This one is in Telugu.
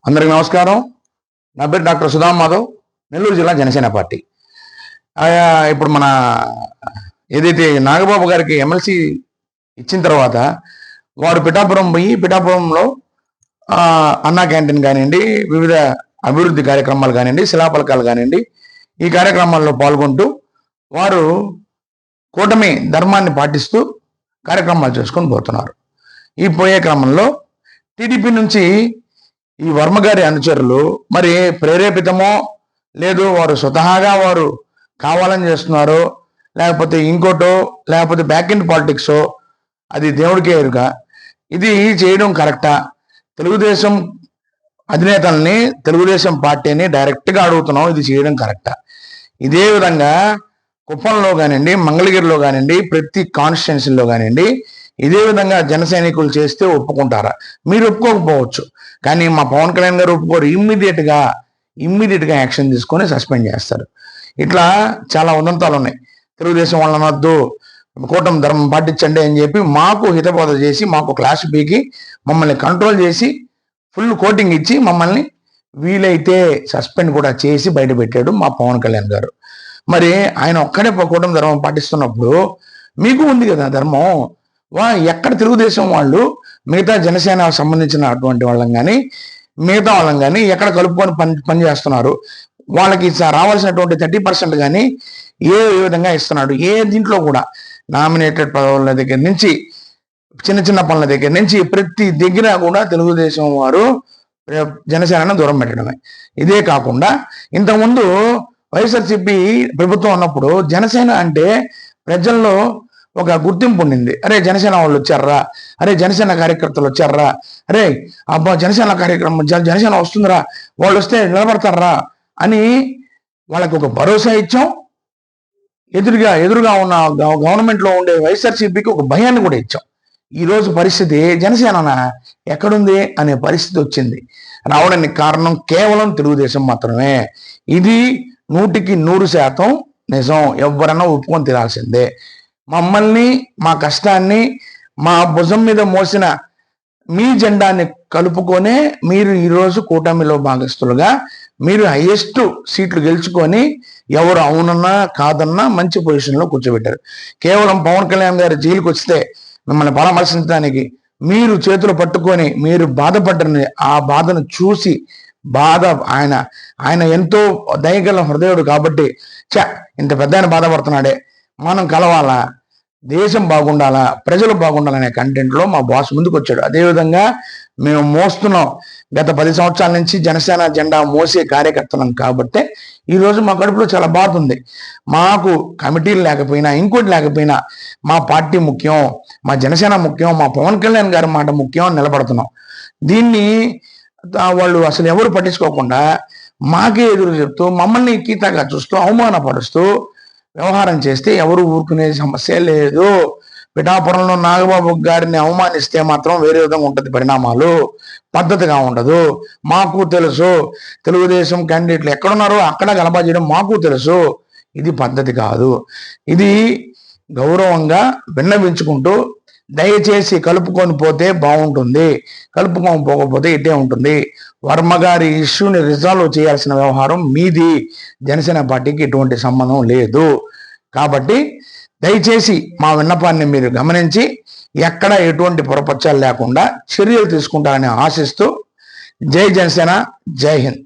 అందరికి నమస్కారం. నా పేరు డాక్టర్ సుధామ్ మాధవ్, నెల్లూరు జిల్లా జనసేన పార్టీ. ఇప్పుడు మన ఏదైతే నాగబాబు గారికి ఎమ్మెల్సీ ఇచ్చిన తర్వాత వారు పిఠాపురం పోయి పిఠాపురంలో అన్నా క్యాంటీన్ కానివ్వండి, వివిధ అభివృద్ధి కార్యక్రమాలు కానివ్వండి, శిలాఫలకాలు కానివ్వండి, ఈ కార్యక్రమాల్లో పాల్గొంటూ వారు కూటమి ధర్మాన్ని పాటిస్తూ కార్యక్రమాలు చేసుకొని పోతున్నారు. ఈ పోయే క్రమంలో టీడీపీ నుంచి ఈ వర్మ గారి అనుచరులు మరి ప్రేరేపితమో లేదు వారు స్వతహాగా వారు కావాలని చేస్తున్నారో లేకపోతే ఇంకోటో లేకపోతే బ్యాక్ ఎండ్ పాలిటిక్సో అది దేవుడికే ఎరుక. ఇది చేయడం కరెక్టా? తెలుగుదేశం అధినేతల్ని, తెలుగుదేశం పార్టీని డైరెక్ట్గా అడుగుతున్నాం, ఇది చేయడం కరెక్టా? ఇదే విధంగా కుప్పంలో కానివ్వండి, మంగళగిరిలో కానివ్వండి, ప్రతి కాన్స్టిట్యున్సీలో కానివ్వండి ఇదే విధంగా జన సైనికులు చేస్తే ఒప్పుకుంటారా? మీరు ఒప్పుకోకపోవచ్చు, కానీ మా పవన్ కళ్యాణ్ గారు ఒప్పుకోరు. ఇమ్మీడియట్గా యాక్షన్ తీసుకొని సస్పెండ్ చేస్తారు. ఇట్లా చాలా ఉదంతాలు ఉన్నాయి. తెలుగుదేశం వాళ్ళని అనొద్దు, కూటమి ధర్మం పాటించండి అని చెప్పి మాకు హితబోధ చేసి, మాకు క్లాస్ పీకి మమ్మల్ని కంట్రోల్ చేసి ఫుల్ కోటింగ్ ఇచ్చి మమ్మల్ని వీలైతే సస్పెండ్ కూడా చేసి బయట పెట్టాడు మా పవన్ కళ్యాణ్ గారు. మరి ఆయన ఒక్కడే కూటమి ధర్మం పాటిస్తున్నప్పుడు మీకు ఉంది కదా ధర్మం. ఎక్కడ తెలుగుదేశం వాళ్ళు మిగతా జనసేన సంబంధించిన అటువంటి వాళ్ళని కానీ మిగతా వాళ్ళని కానీ ఎక్కడ కలుపుకొని పని చేస్తున్నారు? వాళ్ళకి రావాల్సినటువంటి 30% కానీ ఏ విధంగా ఇస్తున్నాడు? ఏ దీంట్లో కూడా నామినేటెడ్ పదవుల దగ్గర నుంచి చిన్న చిన్న పనుల దగ్గర నుంచి ప్రతి దగ్గర కూడా తెలుగుదేశం వారు జనసేనను దూరం పెట్టడమే. ఇదే కాకుండా ఇంతకుముందు వైఎస్ఆర్సీపీ ప్రభుత్వం ఉన్నప్పుడు జనసేన అంటే ప్రజల్లో ఒక గుర్తింపు ఉండింది. అరే జనసేన వాళ్ళు వచ్చారా, అరే జనసేన కార్యకర్తలు వచ్చారా, అరే అబ్బా జనసేన కార్యక్రమం జనసేన వస్తుందిరా, వాళ్ళు వస్తే నిలబడతారా అని వాళ్ళకి ఒక భరోసా ఇచ్చాం. ఎదురుగా ఉన్న గవర్నమెంట్లో ఉండే వైఎస్ఆర్సీపీకి ఒక భయాన్ని కూడా ఇచ్చాం. ఈరోజు పరిస్థితి జనసేన ఎక్కడుంది అనే పరిస్థితి వచ్చింది. రావడానికి కారణం కేవలం తెలుగుదేశం మాత్రమే. ఇది 100% నిజం. ఎవరన్నా ఒప్పుకొని తీరాల్సిందే. మమ్మల్ని, మా కష్టాన్ని, మా భుజం మీద మోసిన మీ జెండాన్ని కలుపుకొనే మీరు ఈరోజు కూటమిలో భాగస్తులుగా మీరు హైయెస్ట్ సీట్లు గెలుచుకొని ఎవరు అవునన్నా కాదన్నా మంచి పొజిషన్లో కూర్చోబెట్టారు. కేవలం పవన్ కళ్యాణ్ గారు జైలుకి వస్తే మిమ్మల్ని పరామర్శించడానికి మీరు చేతులు పట్టుకొని మీరు బాధపడ్డని ఆ బాధను చూసి ఆయన ఎంతో దయగల హృదయుడు కాబట్టి ఇంత పెద్ద ఆయన బాధపడుతున్నాడే, మనం కలవాలా, దేశం బాగుండాలా, ప్రజలు బాగుండాలనే కంటెంట్లో మా బాస్ ముందుకు వచ్చాడు. అదేవిధంగా మేము మోస్తున్నాం. గత 10 సంవత్సరాల నుంచి జనసేన జెండా మోసే కార్యకర్తలం కాబట్టి ఈరోజు మా కడుపులో చాలా బాధ ఉంది. మాకు కమిటీలు లేకపోయినా ఇంకోటి లేకపోయినా మా పార్టీ ముఖ్యం, మా జనసేన ముఖ్యం, మా పవన్ కళ్యాణ్ గారి మాట ముఖ్యం అని నిలబడుతున్నాం. దీన్ని వాళ్ళు అసలు ఎవరు పట్టించుకోకుండా మాకే ఎదురు చెప్తూ మమ్మల్ని కీతగా చూస్తూ అవమానపరుస్తూ వ్యవహారం చేస్తే ఎవరు ఊరుకునే సమస్య లేదు. పిఠాపురంలో నాగబాబు గారిని అవమానిస్తే మాత్రం వేరే విధంగా ఉంటుంది పరిణామాలు, పద్ధతిగా ఉండదు. మాకు తెలుసు తెలుగుదేశం క్యాండిడేట్లు ఎక్కడున్నారో అక్కడ గలబా చేయడం మాకు తెలుసు. ఇది పద్ధతి కాదు. ఇది గౌరవంగా విన్నవించుకుంటూ దయచేసి కలుపుకొని పోతే బాగుంటుంది, కలుపుకొని పోకపోతే ఇట్టే ఉంటుంది. వర్మ గారి ఇష్యూని రిజాల్వ్ చేయాల్సిన వ్యవహారం మీది. జనసేన పార్టీకి ఎటువంటి సంబంధం లేదు. కాబట్టి దయచేసి మా విన్నపాన్ని మీరు గమనించి ఎక్కడ ఎటువంటి పొరపచ్చాలు లేకుండా చర్యలు తీసుకుంటారని ఆశిస్తూ జై జనసేన, జై హింద్.